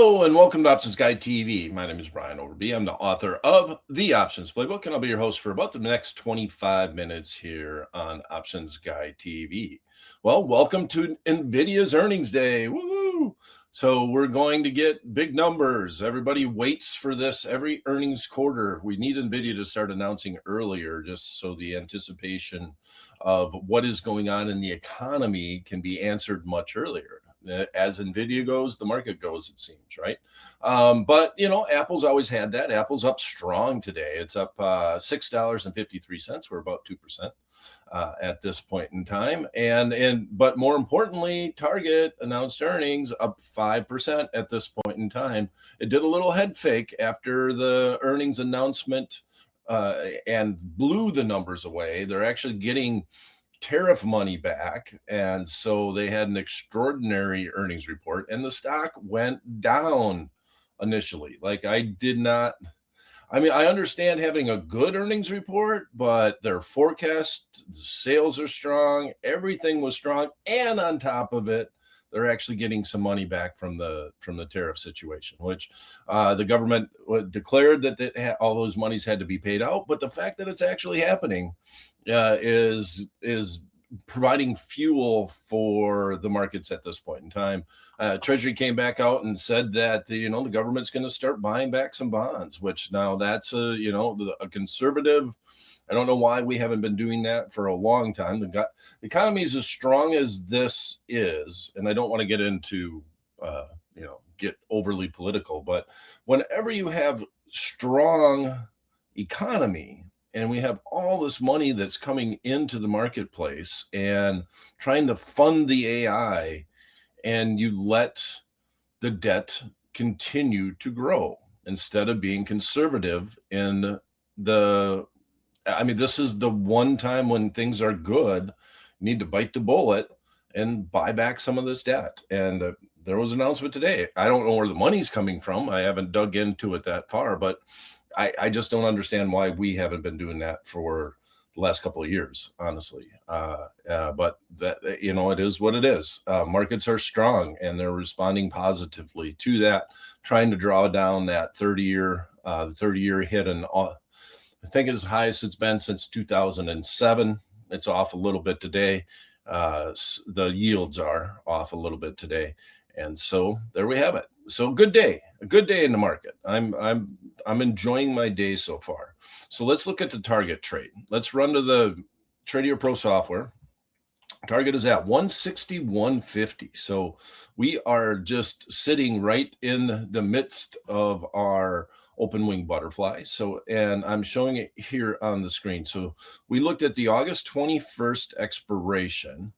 Hello and welcome to Options Guide TV. My name is Brian Overby. I'm the author of The Options Playbook, and I'll be your host for about the next 25 minutes here on Options Guide TV. Well, welcome to NVIDIA's earnings day. Woo! So we're going to get big numbers. Everybody waits for this every earnings quarter. We need NVIDIA to start announcing earlier just so the anticipation of what is going on in the economy can be answered much earlier. As NVIDIA goes, the market goes, it seems, right? But, Apple's always had that. Apple's up strong today. It's up $6.53. We're about 2% at this point in time. But more importantly, Target announced earnings up 5% at this point in time. It did a little head fake after the earnings announcement and blew the numbers away. They're actually getting tariff money back, and so they had an extraordinary earnings report, and the stock went down initially. I understand having a good earnings report, but their forecast sales are strong, everything was strong, and on top of it, they're actually getting some money back from the tariff situation, which the government declared that all those monies had to be paid out. But the fact that it's actually happening is providing fuel for the markets at this point in time. Treasury came back out and said that the government's going to start buying back some bonds, which now that's a conservative. I don't know why we haven't been doing that for a long time. The economy is as strong as this is, and I don't want to get into get overly political, but whenever you have strong economy and we have all this money that's coming into the marketplace and trying to fund the AI, and you let the debt continue to grow instead of being conservative in this is the one time when things are good, you need to bite the bullet and buy back some of this debt. And there was an announcement today. I don't know where the money's coming from. I haven't dug into it that far, but I just don't understand why we haven't been doing that for the last couple of years, honestly. But that, it is what it is. Markets are strong and they're responding positively to that, trying to draw down that 30-year hit. And I think it's the highest it's been since 2007. It's off a little bit today. The yields are off a little bit today. And so there we have it. So a good day in the market. I'm enjoying my day so far. So let's look at the Target trade. Let's run to the Trader Pro software. Target is at 161.50. So we are just sitting right in the midst of our open wing butterfly. And I'm showing it here on the screen. So we looked at the August 21st expiration.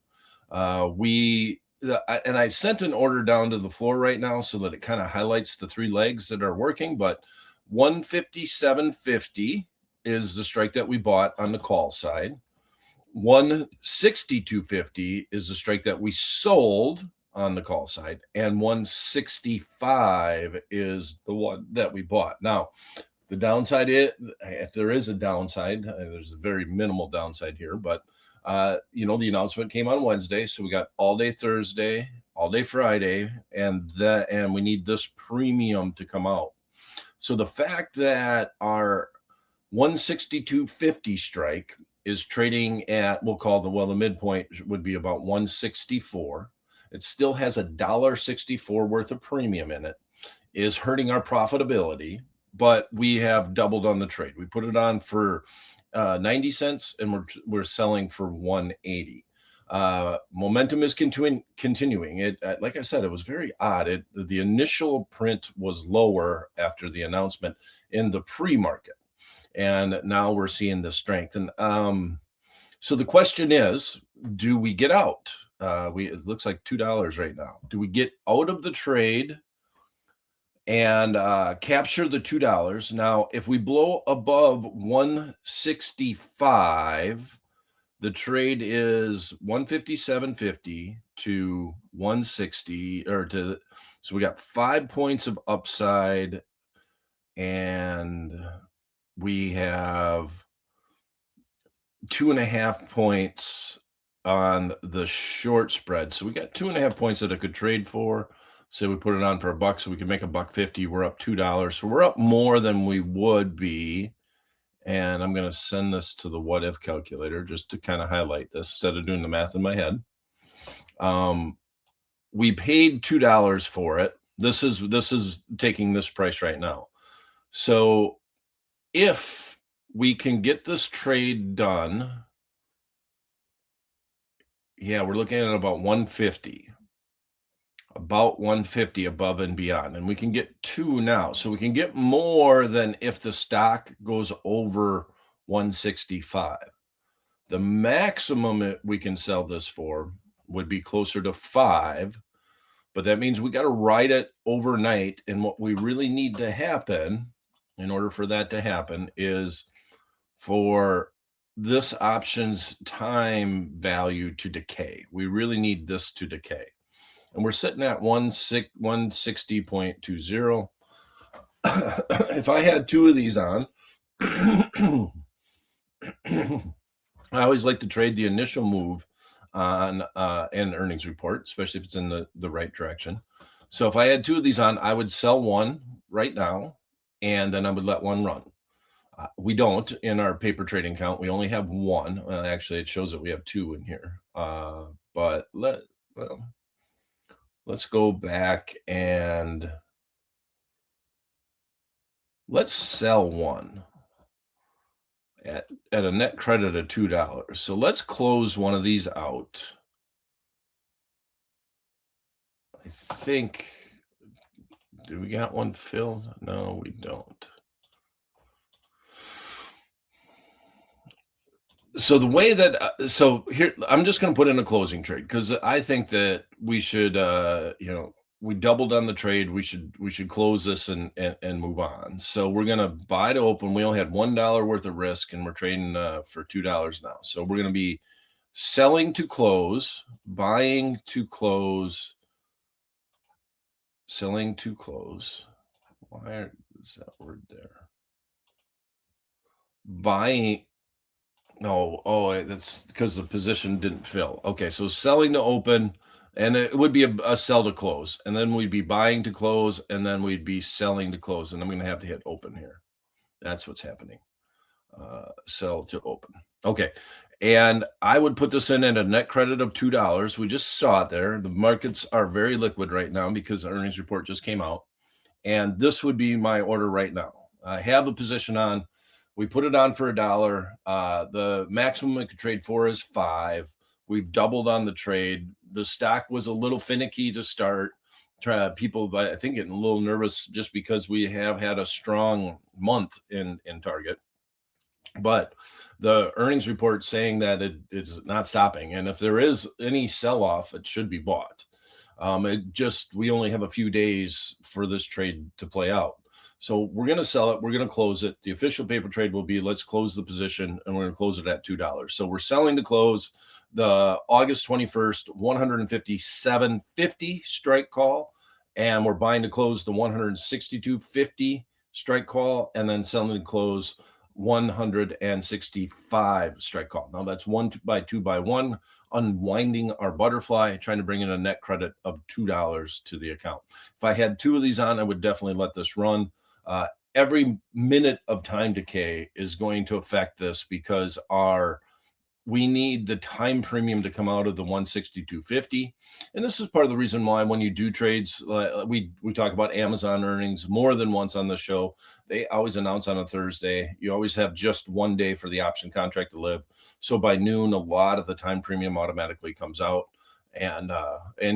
And I sent an order down to the floor right now so that it kind of highlights the three legs that are working. But 157.50 is the strike that we bought on the call side. 162.50 is the strike that we sold on the call side, and 165 is the one that we bought. Now, the downside is, if there is a downside, there's a very minimal downside here, but the announcement came on Wednesday, so we got all day Thursday, all day Friday, and we need this premium to come out. So the fact that our 162.50 strike is trading at, the midpoint would be about 164. It still has $1.64 worth of premium in it, is hurting our profitability, but we have doubled on the trade. We put it on for 90 cents and we're selling for 180. Momentum is continuing. It, like I said, it was very odd. The initial print was lower after the announcement in the pre-market, and now we're seeing the strength. And so the question is, do we get out? It looks like $2 right now. Do we get out of the trade and capture the $2? Now, if we blow above 165, the trade is 157.50 to 160, so we got 5 points of upside, and we have 2.5 points on the short spread. So we got 2.5 points that I could trade for. Say we put it on for $1, so we can make $1.50. We're up $2. So we're up more than we would be. And I'm going to send this to the what if calculator just to kind of highlight this instead of doing the math in my head. We paid $2 for it. This is taking this price right now. So if we can get this trade done, yeah, we're looking at about 150. About 150 above and beyond, and we can get 2 now, so we can get more than if the stock goes over 165. The maximum we can sell this for would be closer to 5, but that means we got to ride it overnight. And what we really need to happen in order for that to happen is for this option's time value to decay. We really need this to decay. And we're sitting at 160.20. If I had 2 of these on, I always like to trade the initial move on an earnings report, especially if it's in the right direction. So if I had 2 of these on, I would sell one right now, and then I would let one run. We don't in our paper trading count. We only have 1. Actually, it shows that we have 2 in here. But let's go back and let's sell one at a net credit of $2. So let's close one of these out. I think, do we got one filled? No, we don't. So the way that so here, I'm just going to put in a closing trade because I think that we should we doubled on the trade. We should close this and move on. So we're going to buy to open. We only had $1 worth of risk, and we're trading for $2 now. So we're going to be selling to close, buying to close, selling to close. Why is that word there? Buying. No, that's because the position didn't fill. Okay, so selling to open, and it would be a sell to close, and then we'd be buying to close, and then we'd be selling to close, and I'm going to have to hit open here. That's what's happening. Sell to open. Okay, and I would put this in at a net credit of $2. We just saw it there. The markets are very liquid right now because the earnings report just came out, and this would be my order right now. I have a position on. We put it on for $1. The maximum we could trade for is 5. We've doubled on the trade. The stock was a little finicky to start. People, I think, getting a little nervous just because we have had a strong month in Target. But the earnings report saying that it's not stopping. And if there is any sell-off, it should be bought. We only have a few days for this trade to play out. So we're going to sell it. We're going to close it. The official paper trade will be let's close the position, and we're going to close it at $2. So we're selling to close the August 21st, 157.50 strike call, and we're buying to close the 162.50 strike call, and then selling to close 165 strike call. Now that's 1 by 2 by 1, unwinding our butterfly, trying to bring in a net credit of $2 to the account. If I had 2 of these on, I would definitely let this run. Every minute of time decay is going to affect this because we need the time premium to come out of the 162.50. And this is part of the reason why when you do trades, we talk about Amazon earnings more than once on the show. They always announce on a Thursday. You always have just 1 day for the option contract to live. So by noon, a lot of the time premium automatically comes out. And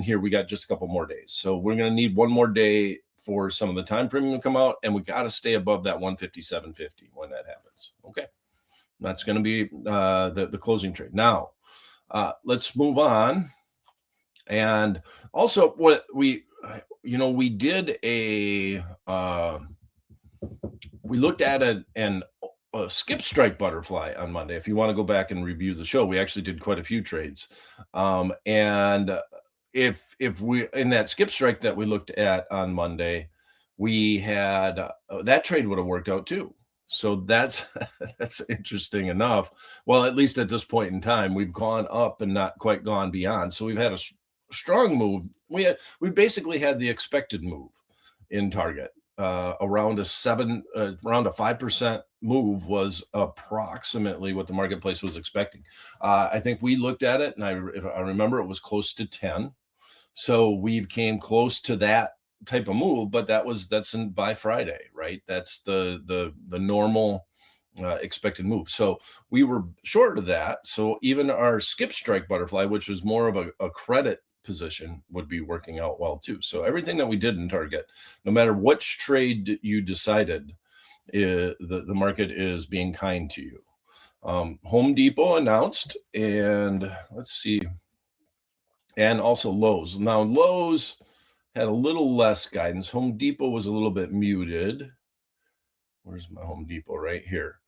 here we got just a couple more days. So we're going to need 1 more day for some of the time premium to come out, and we got to stay above that 157.50 when that happens. Okay. That's going to be the closing trade. Now, let's move on. And also, what we did we looked at a skip strike butterfly on Monday. If you want to go back and review the show, we actually did quite a few trades. And if we in that skip strike that we looked at on Monday, we had that trade would have worked out too. So that's interesting enough. Well, at least at this point in time, we've gone up and not quite gone beyond. So we've had strong move. We basically had the expected move in target. Around a 5% move was approximately what the marketplace was expecting. I think we looked at it, and if I remember, it was close to 10. So we've came close to that type of move, but that's by Friday, right? That's the normal expected move. So we were short of that. So even our skip strike butterfly, which was more of a credit position, would be working out well too. So everything that we did in target, no matter which trade you decided, the market is being kind to you. Home Depot announced, and let's see, and also Lowe's. Now Lowe's had a little less guidance. Home Depot was a little bit muted. Where's my Home Depot? Right here.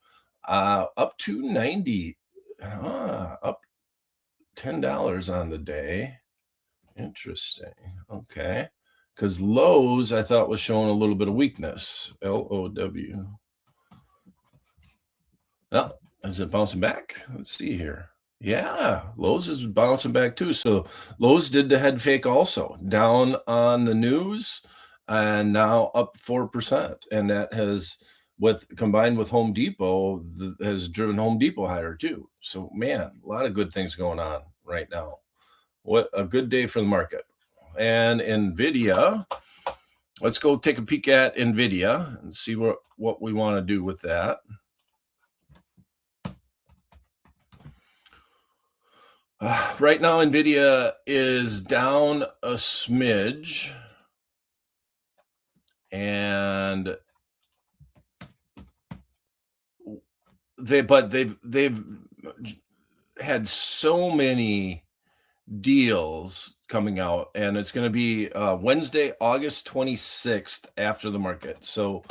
Up to 90, up $10 on the day. Interesting. Okay. Because Lowe's, I thought, was showing a little bit of weakness. LOW. Oh, is it bouncing back? Let's see here. Yeah, Lowe's is bouncing back too. So Lowe's did the head fake also, down on the news and now up 4%. And that has, combined with Home Depot, has driven Home Depot higher too. So man, a lot of good things going on right now. What a good day for the market. And NVIDIA, let's go take a peek at NVIDIA and see what we want to do with that. Right now, NVIDIA is down a smidge, and they've had so many deals coming out, and it's going to be Wednesday, August 26th after the market. So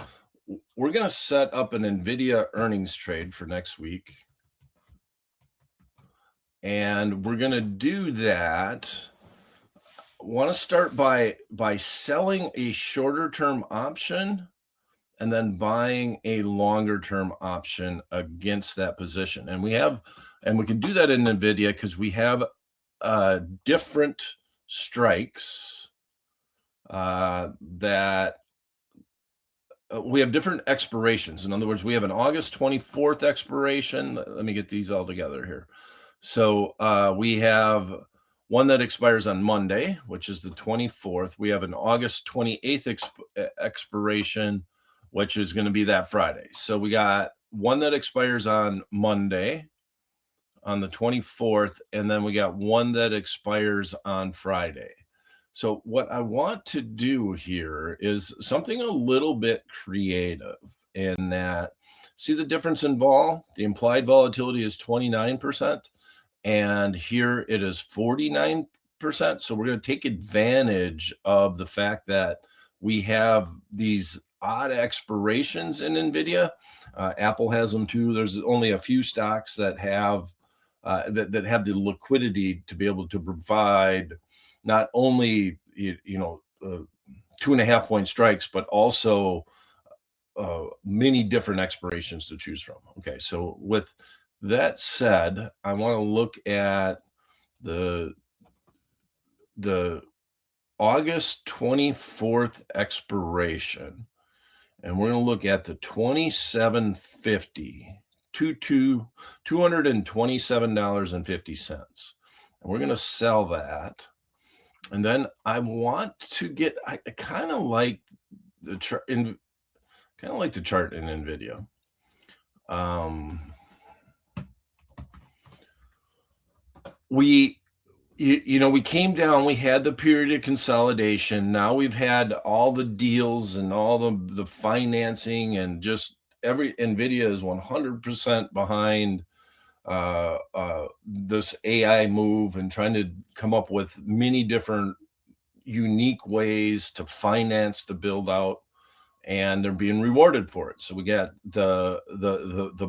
we're going to set up an NVIDIA earnings trade for next week. And we're going to do that. Want to start by selling a shorter term option and then buying a longer term option against that position. And we can do that in NVIDIA because we have different strikes that we have different expirations. In other words, we have an August 24th expiration. Let me get these all together here. So we have one that expires on Monday, which is the 24th. We have an August 28th expiration, which is going to be that Friday. So we got one that expires on Monday on the 24th, and then we got one that expires on Friday. So what I want to do here is something a little bit creative in that, see the difference in vol? The implied volatility is 29%. And here it is 49%. So we're going to take advantage of the fact that we have these odd expirations in NVIDIA. Apple has them too. There's only a few stocks that have that have the liquidity to be able to provide not only 2.5 point strikes, but also many different expirations to choose from. Okay, so with that said, I want to look at the August 24th expiration, and we're going to look at the 2750 to $227.50, and we're going to sell that. And then I want to get, I kind of like the chart in NVIDIA. We came down, we had the period of consolidation. Now we've had all the deals and all the financing, and just NVIDIA is 100% behind this AI move and trying to come up with many different unique ways to finance the build out, and they're being rewarded for it. So we got the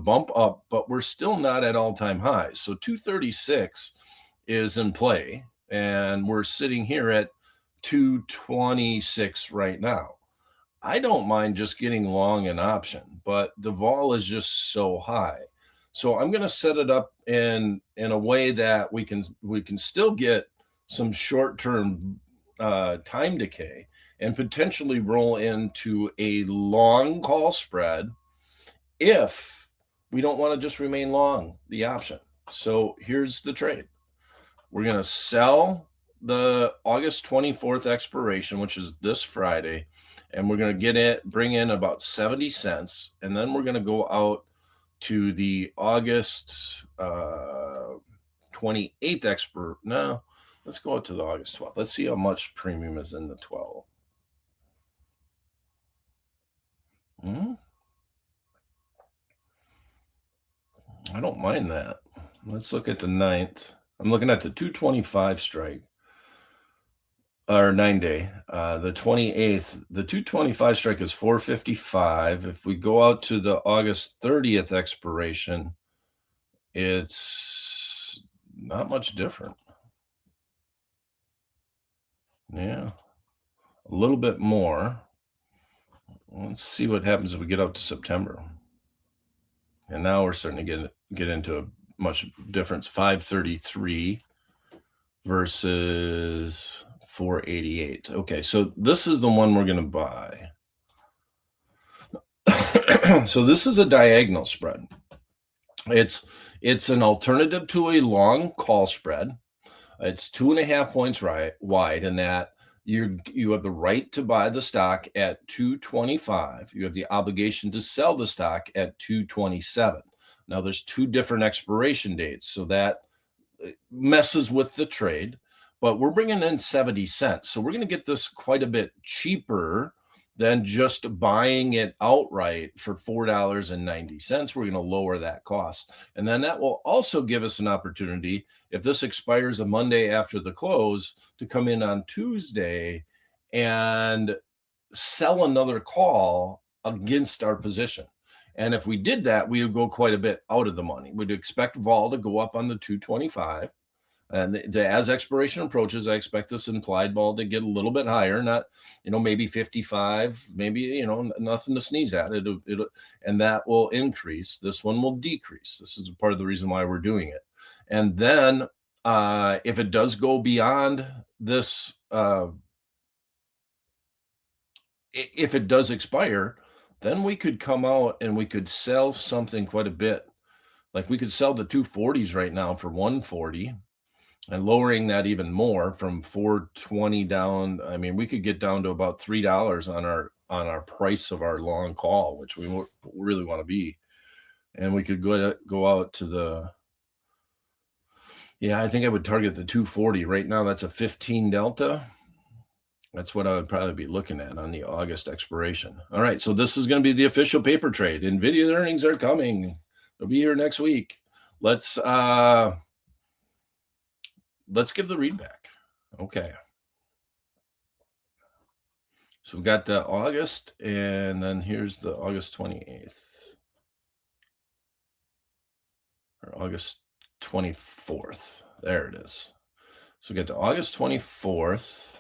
bump up, but we're still not at all-time highs. So 236 is in play, and we're sitting here at 226 right now. I don't mind just getting long an option, but the vol is just so high. So I'm going to set it up in a way that we can still get some short-term time decay and potentially roll into a long call spread if we don't want to just remain long the option. So here's the trade. We're going to sell the August 24th expiration, which is this Friday, and we're going to bring in about 70 cents, and then we're going to go out to the August 28th No, let's go out to the August 12th. Let's see how much premium is in the 12. I don't mind that. Let's look at the 9th. I'm looking at the 225 strike, or 9-day. The 28th, the 225 strike is 455. If we go out to the August 30th expiration, it's not much different. Yeah, a little bit more. Let's see what happens if we get up to September. And now we're starting to get into a much difference. 533 versus 488. Okay, so this is the one we're going to buy. So this is a diagonal spread. It's an alternative to a long call spread. It's 2.5 points wide, and that you have the right to buy the stock at 225. You have the obligation to sell the stock at 227. Now there's two different expiration dates, so that messes with the trade, but we're bringing in 70 cents. So we're going to get this quite a bit cheaper than just buying it outright for $4.90. We're going to lower that cost. And then that will also give us an opportunity, if this expires a Monday after the close, to come in on Tuesday and sell another call against our position. And if we did that, we would go quite a bit out of the money. We'd expect vol to go up on the 225. And as expiration approaches, I expect this implied vol to get a little bit higher, not, maybe 55, maybe, nothing to sneeze at. And that will increase. This one will decrease. This is part of the reason why we're doing it. And then if it does go beyond this, if it does expire, then we could come out and we could sell something quite a bit. Like we could sell the 240s right now for 140. And lowering that even more from 420 down. I mean, we could get down to about $3 on our price of our long call, which we really want to be. And we could go out to the, I think I would target the 240. Right now, that's a 15 delta. That's what I would probably be looking at on the August expiration. All right, so this is going to be the official paper trade. NVIDIA earnings are coming. They'll be here next week. Let's give the read back. Okay. So we got the August, and then here's the August 28th. Or August 24th. There it is. So we got the August 24th,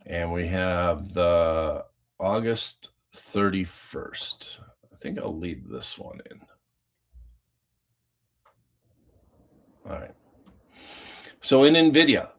and we have the August 31st. I think I'll leave this one in. All right. So in NVIDIA,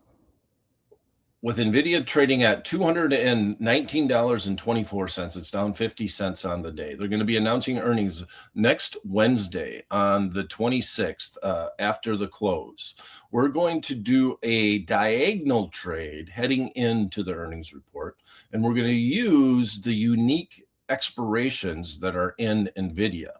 with NVIDIA trading at $219.24, it's down 50 cents on the day. They're going to be announcing earnings next Wednesday on the 26th after the close. We're going to do a diagonal trade heading into the earnings report, and we're going to use the unique expirations that are in NVIDIA.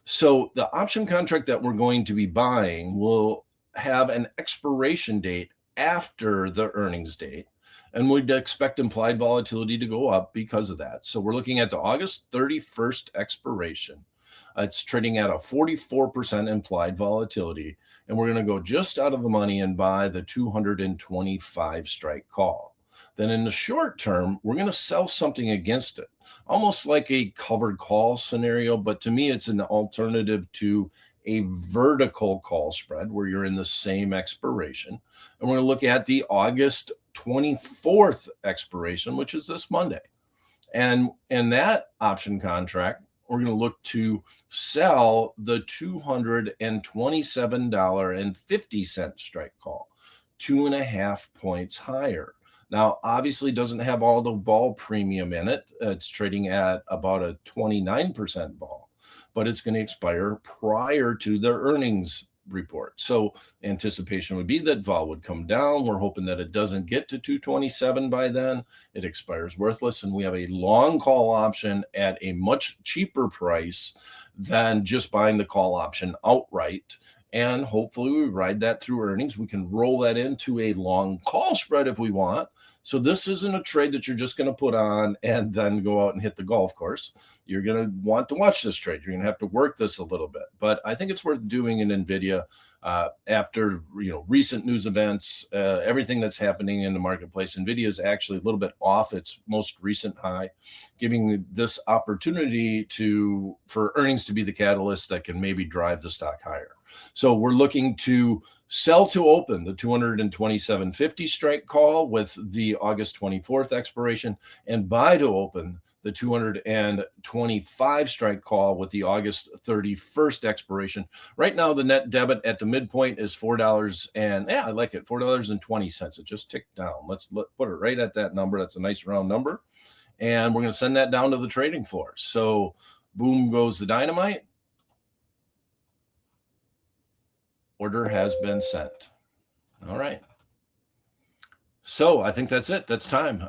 So the option contract that we're going to be buying will have an expiration date after the earnings date, and we'd expect implied volatility to go up because of that. So we're looking at the August 31st expiration. It's trading at a 44% implied volatility, and we're going to go just out of the money and buy the 225 strike call. Then in the short term, we're going to sell something against it, almost like a covered call scenario, but to me, it's an alternative to a vertical call spread where you're in the same expiration. And we're going to look at the August 24th expiration, which is this Monday. And in that option contract, we're going to look to sell the $227.50 strike call. 2.5 points higher. Now, obviously, doesn't have all the vol premium in it. It's trading at about a 29% vol, but it's going to expire prior to their earnings report. So anticipation would be that vol would come down. We're hoping that it doesn't get to 227 by then. It expires worthless, and we have a long call option at a much cheaper price than just buying the call option outright. And hopefully we ride that through earnings. We can roll that into a long call spread if we want. So this isn't a trade that you're just going to put on and then go out and hit the golf course. You're going to want to watch this trade. You're going to have to work this a little bit. But I think it's worth doing in NVIDIA after recent news events, everything that's happening in the marketplace. NVIDIA is actually a little bit off its most recent high, giving this opportunity for earnings to be the catalyst that can maybe drive the stock higher. So we're looking to sell to open the 227.50 strike call with the August 24th expiration, and buy to open the 225 strike call with the August 31st expiration. Right now, the net debit at the midpoint is $4, and I like it, $4.20. It just ticked down. Let's put it right at that number. That's a nice round number, and we're going to send that down to the trading floor. So boom goes the dynamite. Order has been sent. All right. So I think that's it. That's time.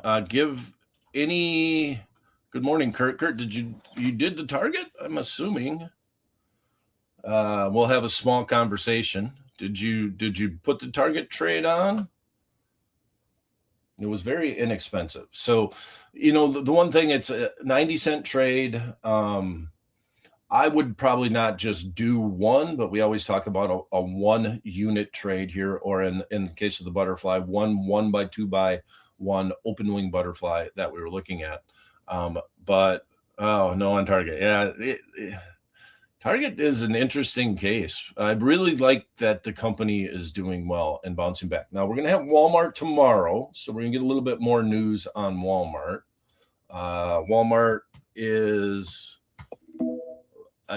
Good morning, Kurt. Kurt, you did the target? I'm assuming. We'll have a small conversation. Did you put the target trade on? It was very inexpensive. So, the one thing, it's a 90-cent trade. I would probably not just do one, but we always talk about a 1 unit trade here, or in the case of the butterfly, one by 2 by 1 open wing butterfly that we were looking at. But no on Target. Yeah, Target is an interesting case. I really like that the company is doing well and bouncing back. Now we're going to have Walmart tomorrow, so we're going to get a little bit more news on Walmart. Walmart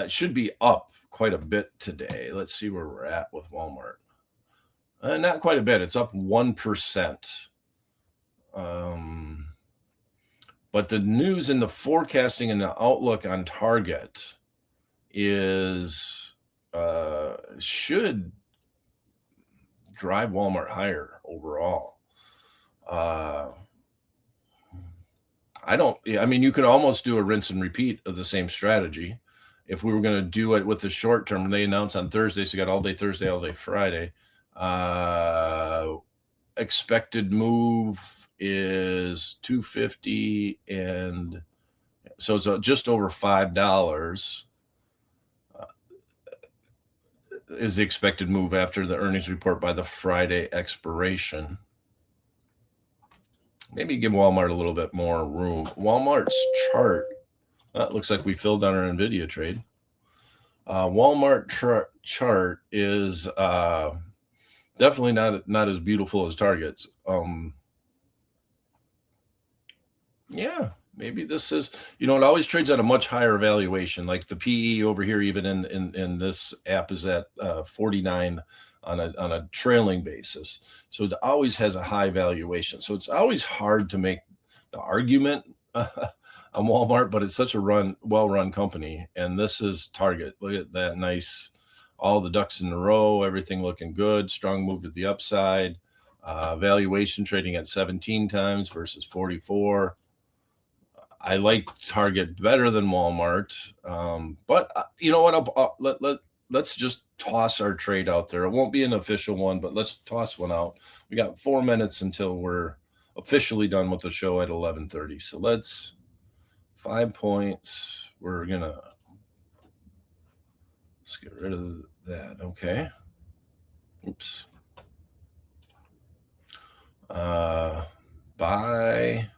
should be up quite a bit today. Let's see where we're at with Walmart. Not quite a bit. It's up 1%. But the news and the forecasting and the outlook on Target should drive Walmart higher overall. You could almost do a rinse and repeat of the same strategy. If we were going to do it with the short term, they announced on Thursday, so you got all day Thursday, all day Friday. Expected move is $2.50, and so it's just over $5 is the expected move after the earnings report by the Friday expiration. Maybe give Walmart a little bit more room. Walmart's chart, that looks like we filled on our NVIDIA trade. Walmart chart is definitely not as beautiful as Target's. Yeah, maybe this is, it always trades at a much higher valuation. Like the PE over here, even in this app, is at 49 on a trailing basis. So it always has a high valuation. So it's always hard to make the argument on Walmart, but it's such a well-run company. And this is Target. Look at that nice, all the ducks in a row, everything looking good, strong move to the upside. Valuation trading at 17 times versus 44. I like Target better than Walmart. But you know what? Let's just toss our trade out there. It won't be an official one, but let's toss one out. We got 4 minutes until we're officially done with the show at 11:30. So let's 5 points. Let's get rid of that. Okay. Oops. Buy.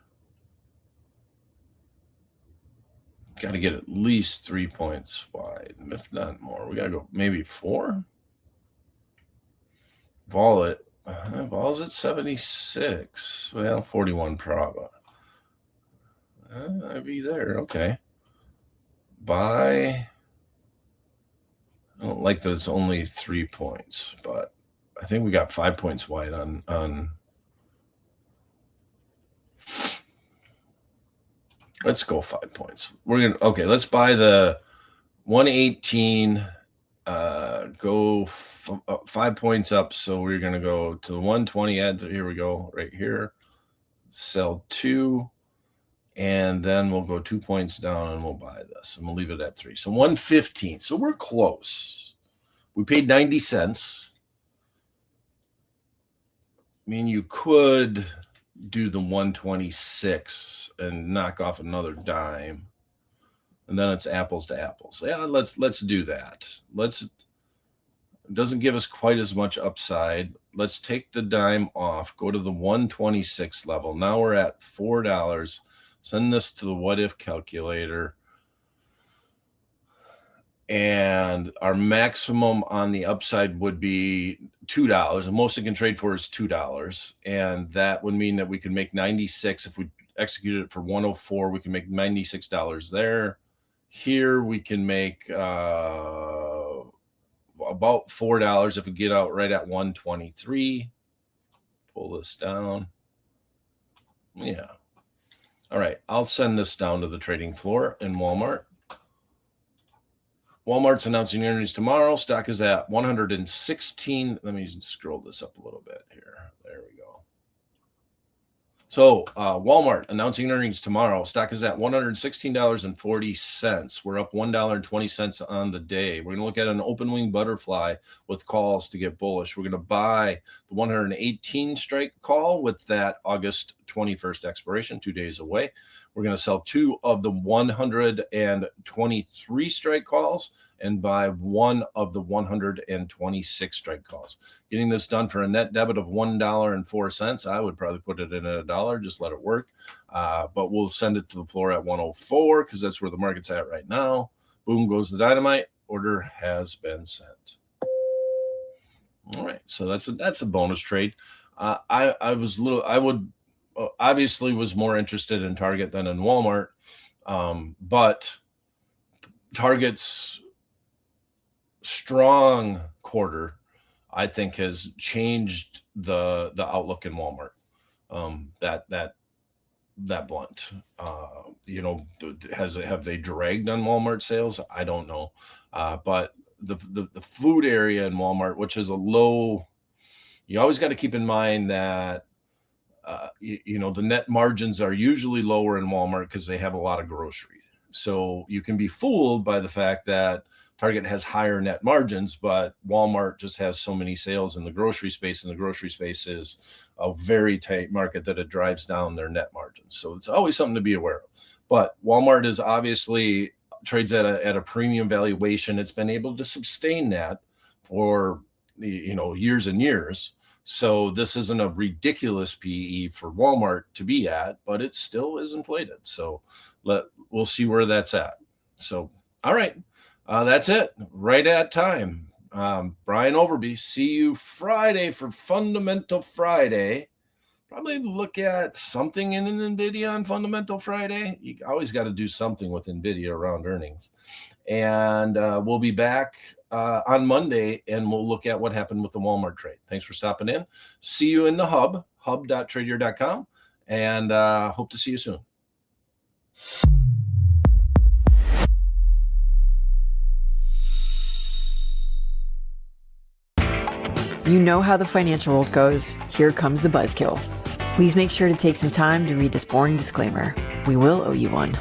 Got to get at least 3 points wide, if not more. We got to go maybe 4. Vol's at 76. Well, 41 proba. I'd be there. Okay. Buy. I don't like that it's only 3 points, but I think we got 5 points wide on. Let's go 5 points. Let's buy the 118, go 5 points up. So we're going to go to the 120. Here we go, right here. Sell 2. And then we'll go 2 points down and we'll buy this. And we'll leave it at 3. So 115. So we're close. We paid 90 cents. I mean, you could do the 126 and knock off another dime. And then it's apples to apples. Yeah, let's do that. It doesn't give us quite as much upside. Let's take the dime off, go to the 126 level. Now we're at $4. Send this to the what if calculator. And our maximum on the upside would be $2. The most it can trade for is $2. And that would mean that we could make 96. If we executed it for 104, we can make $96 there. Here we can make about $4 if we get out right at 123. Pull this down. Yeah. All right. I'll send this down to the trading floor in Walmart. Walmart's announcing earnings tomorrow. Stock is at 116. Let me scroll this up a little bit here. There we go. So Walmart announcing earnings tomorrow. Stock is at $116.40. We're up $1.20 on the day. We're going to look at an open wing butterfly with calls to get bullish. We're going to buy the 118 strike call with that August 21st expiration, 2 days away. We're going to sell 2 of the 123 strike calls and buy 1 of the 126 strike calls. Getting this done for a net debit of $1.04. I would probably put it in at $1, just let it work. But we'll send it to the floor at 104 because that's where the market's at right now. Boom goes the dynamite. Order has been sent. All right, so that's a bonus trade. Obviously was more interested in Target than in Walmart, but Target's strong quarter, I think, has changed the outlook in Walmart. That blunt, have they dragged on Walmart sales? I don't know, but the food area in Walmart, which is a low, you always got to keep in mind that. The net margins are usually lower in Walmart because they have a lot of grocery. So you can be fooled by the fact that Target has higher net margins, but Walmart just has so many sales in the grocery space, and the grocery space is a very tight market that it drives down their net margins. So it's always something to be aware of. But Walmart is obviously trades at a premium valuation. It's been able to sustain that for years and years. So this isn't a ridiculous PE for Walmart to be at, but it still is inflated. So we'll see where that's at. So, all right, that's it. Right at time. Brian Overby, see you Friday for Fundamental Friday. Probably look at something in an NVDA on Fundamental Friday. You always got to do something with NVIDIA around earnings. And we'll be back on Monday, and we'll look at what happened with the Walmart trade. Thanks for stopping in. See you in the hub, hub.tradeyear.com, and hope to see you soon. You know how the financial world goes. Here comes the buzzkill. Please make sure to take some time to read this boring disclaimer. We will owe you one.